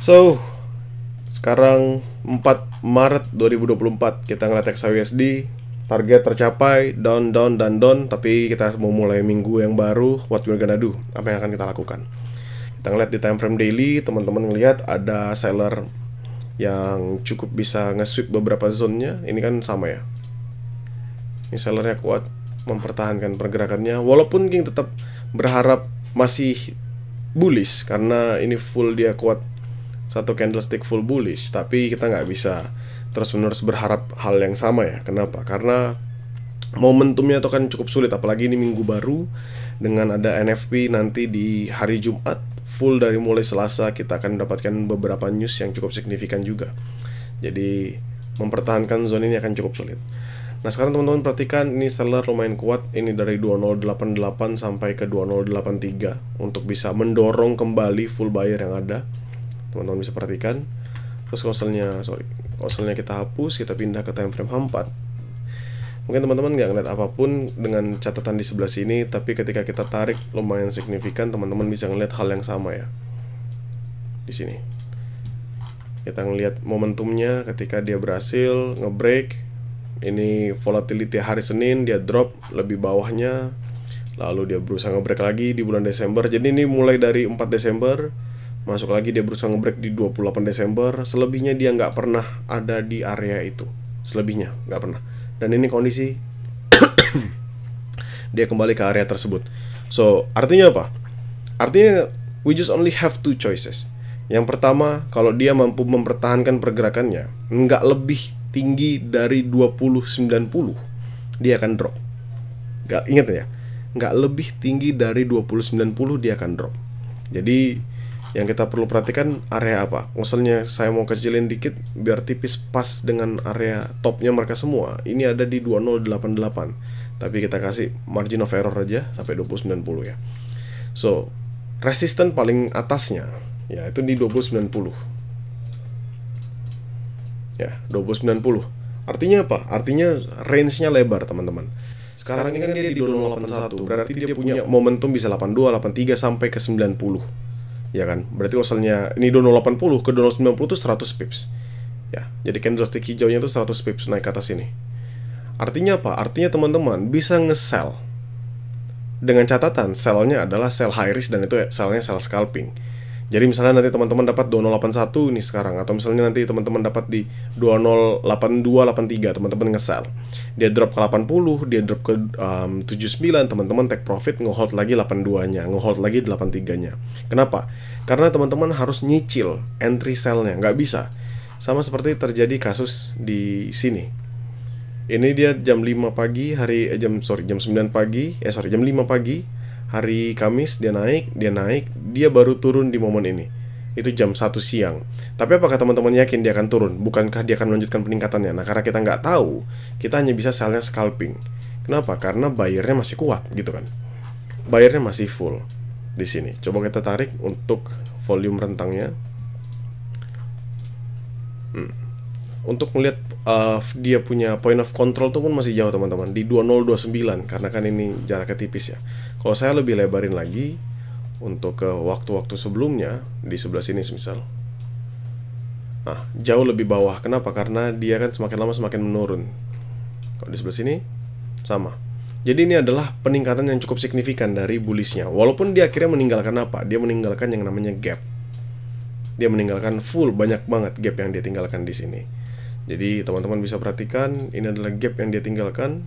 So, sekarang 4 Maret 2024 kita ngeliat XAUSD, target tercapai, down, dan down. Tapi kita mau mulai minggu yang baru. What we're gonna do? Apa yang akan kita lakukan? Kita ngeliat di time frame daily, teman-teman ngeliat ada seller yang cukup bisa nge-sweep beberapa zone-nya. Ini kan sama ya. Ini sellernya kuat, mempertahankan pergerakannya. Walaupun King tetap berharap masih bullish, karena ini full dia kuat, satu candlestick full bullish. Tapi kita nggak bisa terus-menerus berharap hal yang sama ya. Kenapa? Karena momentumnya itu kan cukup sulit. Apalagi ini minggu baru, dengan ada NFP nanti di hari Jumat. Full dari mulai Selasa kita akan mendapatkan beberapa news yang cukup signifikan juga. Jadi mempertahankan zone ini akan cukup sulit. Nah sekarang teman-teman perhatikan, ini seller lumayan kuat. Ini dari 2088 sampai ke 2083 untuk bisa mendorong kembali full buyer yang ada. Teman-teman bisa perhatikan. Terus kausalnya kita hapus, kita pindah ke time frame H4. Mungkin teman-teman nggak ngeliat apapun dengan catatan di sebelah sini, tapi ketika kita tarik lumayan signifikan, teman-teman bisa ngeliat hal yang sama ya. Di sini kita ngeliat momentumnya ketika dia berhasil ngebreak. Ini volatility hari Senin, dia drop lebih bawahnya, lalu dia berusaha ngebreak lagi di bulan Desember. Jadi ini mulai dari 4 Desember masuk lagi, dia berusaha ngebreak di 28 Desember. Selebihnya dia nggak pernah ada di area itu, selebihnya nggak pernah. Dan ini kondisi dia kembali ke area tersebut. So artinya apa? Artinya we just only have two choices. Yang pertama, kalau dia mampu mempertahankan pergerakannya nggak lebih tinggi dari 2090, dia akan drop. Ingat ya, nggak lebih tinggi dari 2090 dia akan drop. Jadi yang kita perlu perhatikan area apa. Misalnya saya mau kecilin dikit biar tipis pas dengan area topnya mereka semua. Ini ada di 2088. Tapi kita kasih margin of error aja sampai 2090 ya. So, resisten paling atasnya ya itu di 2090. Ya, 2090. Artinya apa? Artinya range-nya lebar, teman-teman. Sekarang ini kan dia di 2081. Berarti dia punya momentum bisa 82, 83 sampai ke 90. Ya kan, berarti misalnya ini dono 80 ke dono 90 itu 100 pips. Ya, jadi candlestick hijaunya itu 100 pips naik ke atas ini. Artinya apa? Artinya teman-teman bisa nge-sell. Dengan catatan sell-nya adalah sell high risk, dan itu sell-nya sell scalping. Jadi misalnya nanti teman-teman dapat 2081 nih sekarang, atau misalnya nanti teman-teman dapat di 2082, 83, teman-teman nge-sell. Dia drop ke 80, dia drop ke 79, teman-teman take profit, nge-hold lagi 82-nya, nge-hold lagi 83-nya. Kenapa? Karena teman-teman harus nyicil entry sell-nya, nggak bisa. Sama seperti terjadi kasus di sini. Ini dia jam 5 pagi, jam 9 pagi, jam 5 pagi. Hari Kamis dia naik, dia baru turun di momen ini. Itu jam 1 siang. Tapi apakah teman-teman yakin dia akan turun? Bukankah dia akan melanjutkan peningkatannya? Nah, karena kita nggak tahu, kita hanya bisa sell-nya scalping. Kenapa? Karena bayarnya masih kuat, gitu kan. Bayarnya masih full di sini. Coba kita tarik untuk volume rentangnya. Untuk melihat dia punya point of control tuh pun masih jauh, teman-teman, di 2029, karena kan ini jaraknya tipis ya. Kalau saya lebih lebarin lagi untuk ke waktu-waktu sebelumnya, di sebelah sini misal. Nah, jauh lebih bawah. Kenapa? Karena dia kan semakin lama semakin menurun. Kalau di sebelah sini sama. Jadi ini adalah peningkatan yang cukup signifikan dari bullishnya. Walaupun dia akhirnya meninggalkan apa? Dia meninggalkan yang namanya gap. Dia meninggalkan full, banyak banget gap yang dia tinggalkan di sini. Jadi teman-teman bisa perhatikan, ini adalah gap yang dia tinggalkan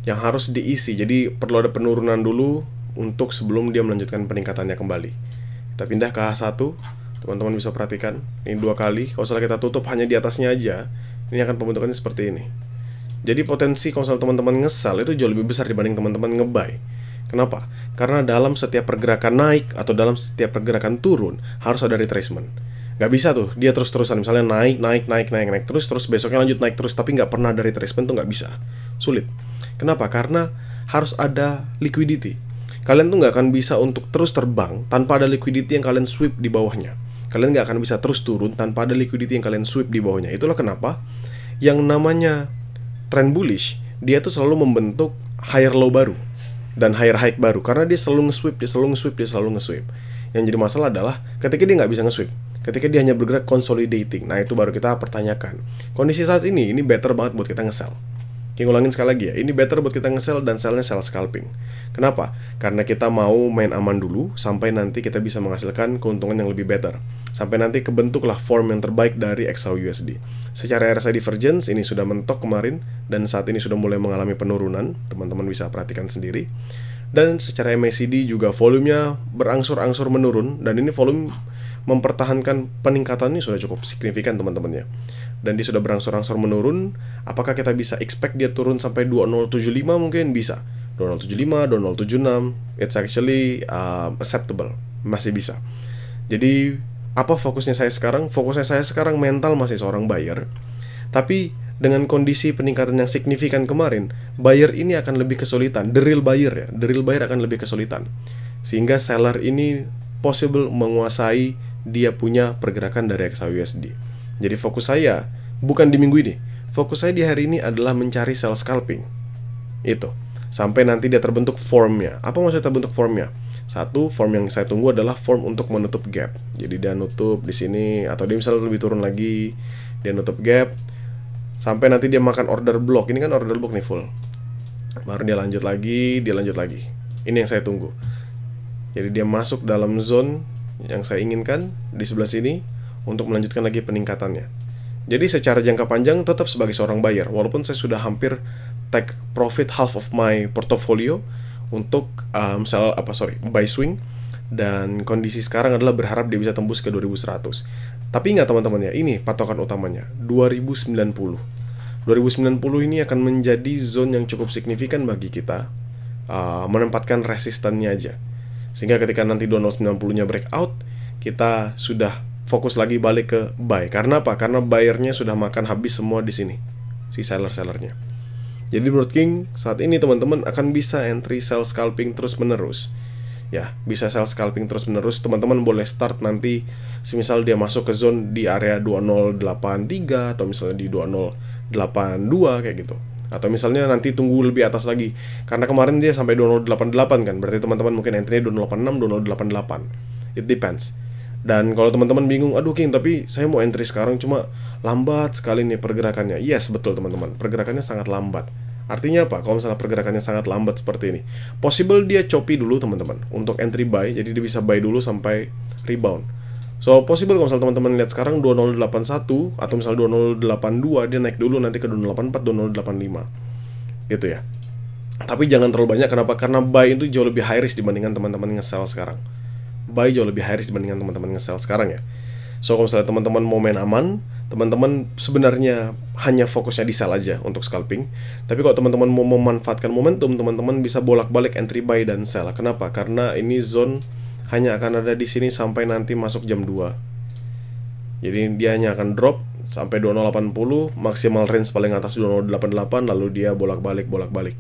yang harus diisi. Jadi perlu ada penurunan dulu untuk sebelum dia melanjutkan peningkatannya kembali. Kita pindah ke H1. Teman-teman bisa perhatikan, ini 2 kali. Kalau misalnya kita tutup hanya di atasnya aja, ini akan pembentukannya seperti ini. Jadi potensi kalau misalnya teman-teman nge-sell itu jauh lebih besar dibanding teman-teman nge-buy. Kenapa? Karena dalam setiap pergerakan naik atau dalam setiap pergerakan turun harus ada retracement. Nggak bisa tuh dia terus-terusan, misalnya naik terus besoknya lanjut naik terus, tapi nggak pernah ada retracement, tuh nggak bisa. Sulit. Kenapa? Karena harus ada liquidity. Kalian tuh nggak akan bisa untuk terus terbang tanpa ada liquidity yang kalian sweep di bawahnya. Kalian nggak akan bisa terus turun tanpa ada liquidity yang kalian sweep di bawahnya. Itulah kenapa yang namanya trend bullish, dia tuh selalu membentuk higher low baru dan higher high baru, karena dia selalu nge-sweep. Yang jadi masalah adalah ketika dia nggak bisa nge-sweep, ketika dia hanya bergerak consolidating. Nah, itu baru kita pertanyakan. Kondisi saat ini better banget buat kita nge-sell. Ngulangin sekali lagi ya, ini better buat kita nge-sell dan sellnya sell scalping. Kenapa? Karena kita mau main aman dulu sampai nanti kita bisa menghasilkan keuntungan yang lebih better. Sampai nanti kebentuklah form yang terbaik dari XAUUSD. Secara RSI divergence ini sudah mentok kemarin dan saat ini sudah mulai mengalami penurunan. Teman-teman bisa perhatikan sendiri. Dan secara MACD juga volumenya berangsur-angsur menurun, dan ini volume mempertahankan peningkatan ini sudah cukup signifikan teman-teman ya. Dan dia sudah berangsur-angsur menurun. Apakah kita bisa expect dia turun sampai 2075? Mungkin bisa. 2075, 2076, it's actually acceptable, masih bisa. Jadi apa fokusnya saya sekarang? Fokusnya saya sekarang mental masih seorang buyer, tapi dengan kondisi peningkatan yang signifikan kemarin, buyer ini akan lebih kesulitan. The real buyer akan lebih kesulitan. Sehingga seller ini possible menguasai dia punya pergerakan dari XAUUSD. Jadi fokus saya bukan di minggu ini. Fokus saya di hari ini adalah mencari sell scalping. Itu. Sampai nanti dia terbentuk formnya. Apa maksudnya terbentuk formnya? Satu, form yang saya tunggu adalah form untuk menutup gap. Jadi dia nutup di sini, atau dia misalnya lebih turun lagi, dia nutup gap sampai nanti dia makan order block. Ini kan order block nih full. Baru dia lanjut lagi, Ini yang saya tunggu. Jadi dia masuk dalam zone yang saya inginkan di sebelah sini untuk melanjutkan lagi peningkatannya. Jadi secara jangka panjang tetap sebagai seorang buyer, walaupun saya sudah hampir take profit half of my portfolio untuk buy swing, dan kondisi sekarang adalah berharap dia bisa tembus ke 2100. Tapi ingat teman-teman ya, ini patokan utamanya 2090 ini akan menjadi zone yang cukup signifikan bagi kita menempatkan resistannya aja. Sehingga ketika nanti 2090-nya breakout, kita sudah fokus lagi balik ke buy. Karena apa? Karena buyernya sudah makan habis semua di sini, si seller-sellernya. Jadi menurut King, saat ini teman-teman akan bisa entry sell scalping terus-menerus. Ya, bisa sell scalping terus-menerus. Teman-teman boleh start nanti, semisal dia masuk ke zone di area 2083 atau misalnya di 2082 kayak gitu. Atau misalnya nanti tunggu lebih atas lagi, karena kemarin dia sampai 2088 kan. Berarti teman-teman mungkin entry-nya 2086, 2088. It depends. Dan kalau teman-teman bingung, aduh King, tapi saya mau entry sekarang cuma lambat sekali nih pergerakannya. Yes, betul teman-teman, pergerakannya sangat lambat. Artinya apa? Kalau misalnya pergerakannya sangat lambat seperti ini, possible dia choppy dulu teman-teman untuk entry buy, jadi dia bisa buy dulu sampai rebound. So possible kalau misalnya teman-teman lihat sekarang 2081 atau misalnya 2082, dia naik dulu nanti ke 2084, 2085 gitu ya. Tapi jangan terlalu banyak. Kenapa? Karena buy itu jauh lebih high risk dibandingkan teman-teman nge-sell sekarang. Buy jauh lebih high risk dibandingkan teman-teman nge-sell sekarang ya. So kalau misalnya teman-teman mau main aman, teman-teman sebenarnya hanya fokusnya di sell aja untuk scalping. Tapi kalau teman-teman mau memanfaatkan momentum, teman-teman bisa bolak-balik entry buy dan sell. Kenapa? Karena ini zone hanya akan ada di sini sampai nanti masuk jam 2. Jadi dia hanya akan drop sampai 2080, maksimal range paling atas 2088, lalu dia bolak-balik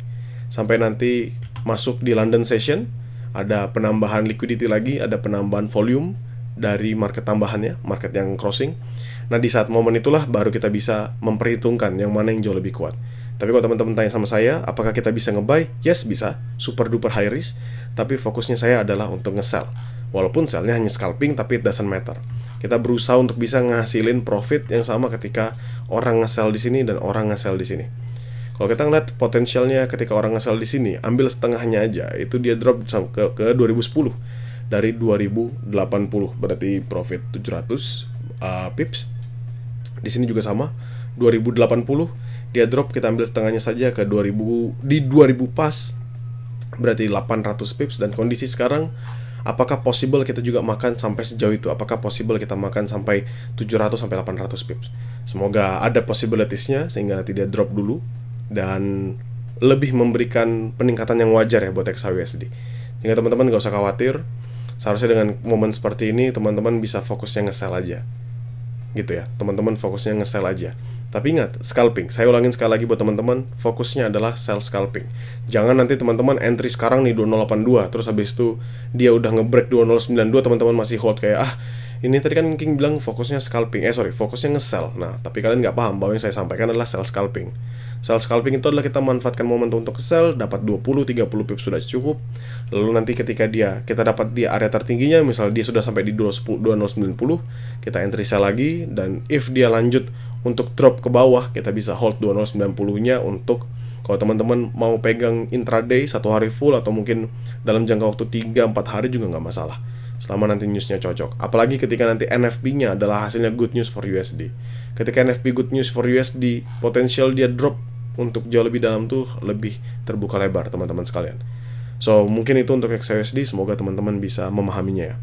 sampai nanti masuk di London session, ada penambahan liquidity lagi, ada penambahan volume dari market tambahannya, market yang crossing. Nah, di saat momen itulah baru kita bisa memperhitungkan yang mana yang jauh lebih kuat. Tapi kalau teman-teman tanya sama saya, apakah kita bisa nge-buy? Yes, bisa. Super duper high risk. Tapi fokusnya saya adalah untuk nge-sell. Walaupun sellnya hanya scalping, tapi it doesn't matter. Kita berusaha untuk bisa ngasilin profit yang sama ketika orang nge-sell di sini dan orang nge-sell di sini. Kalau kita ngeliat potensialnya ketika orang nge-sell di sini, ambil setengahnya aja, itu dia drop ke 2010 dari 2080, berarti profit 700 pips. Di sini juga sama, 2080 dia drop, kita ambil setengahnya saja ke 2000, di 2000 pas, berarti 800 pips. Dan kondisi sekarang, apakah possible kita juga makan sampai sejauh itu? Apakah possible kita makan sampai 700 sampai 800 pips? Semoga ada possibilities-nya sehingga nanti dia drop dulu dan lebih memberikan peningkatan yang wajar ya buat XAUUSD. Sehingga teman-teman gak usah khawatir. Seharusnya dengan momen seperti ini teman-teman bisa fokusnya nge-sell aja. Gitu ya, teman-teman fokusnya nge-sell aja. Tapi ingat, scalping. Saya ulangin sekali lagi buat teman-teman, fokusnya adalah sell scalping. Jangan nanti teman-teman entry sekarang nih 2082, terus habis itu dia udah nge-break 2092, teman-teman masih hold kayak Ini tadi kan King bilang fokusnya scalping, fokusnya nge-sell. Nah, tapi kalian nggak paham bahwa yang saya sampaikan adalah sell scalping. Sell scalping itu adalah kita manfaatkan momentum untuk sell, dapat 20-30 pips sudah cukup. Lalu nanti ketika kita dapat di area tertingginya, misal dia sudah sampai di 2090, kita entry sell lagi, dan if dia lanjut untuk drop ke bawah, kita bisa hold 2090-nya untuk kalau teman-teman mau pegang intraday 1 hari full atau mungkin dalam jangka waktu 3-4 hari juga nggak masalah. Selama nanti newsnya cocok. Apalagi ketika nanti NFP-nya adalah hasilnya good news for USD. Ketika NFP good news for USD, potensial dia drop untuk jauh lebih dalam tuh lebih terbuka lebar teman-teman sekalian. So, mungkin itu untuk XAUSD, semoga teman-teman bisa memahaminya ya.